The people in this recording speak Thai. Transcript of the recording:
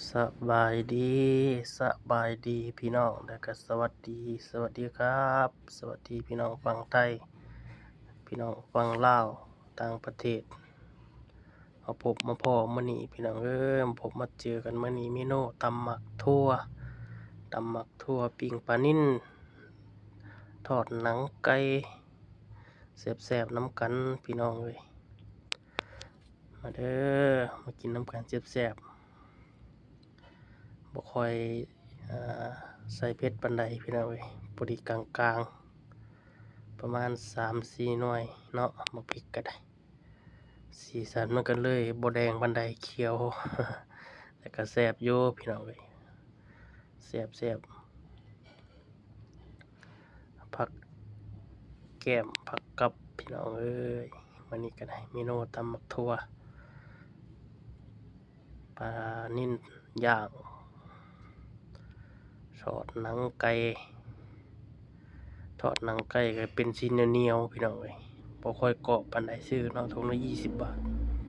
สบายดีสบายดีพี่น้องแล้วก็สวัสดีครับสวัสดีพี่น้องฝั่งไทยพี่น้องฝั่งลาวต่างประเทศมาพบมาพ้อมื้อนี้พี่น้องมาพบมาเจอกันมื้อนี้เมนูตำหมักทั่วปิ้งปลานิ่นทอดหนังไก่แซ่บๆน้ำกันพี่น้องมาเด้อมากินน้ำกันแซ่บๆบ่ค่อยอ่าใส่เผ็ดปานใดพี่น้องพอดีกลางๆประมาณ 3-4 หน่วยเนาะบักพริกก็ได้สีสันมันก็เลยบ่แดงปานใดเขียว แต่ก็แซ่บอยู่พี่น้องแซ่บผักแก้มผักกับพี่น้องวันนี้ก็ได้เมนูตำหมักทั่วปลานิ่นย่างทอดหนังไก่ก็เป็นชิ้นเหนียวๆพี่น้องบ่ค่อยกรอบปานใดซื้อเนาะถุงละ20 บาท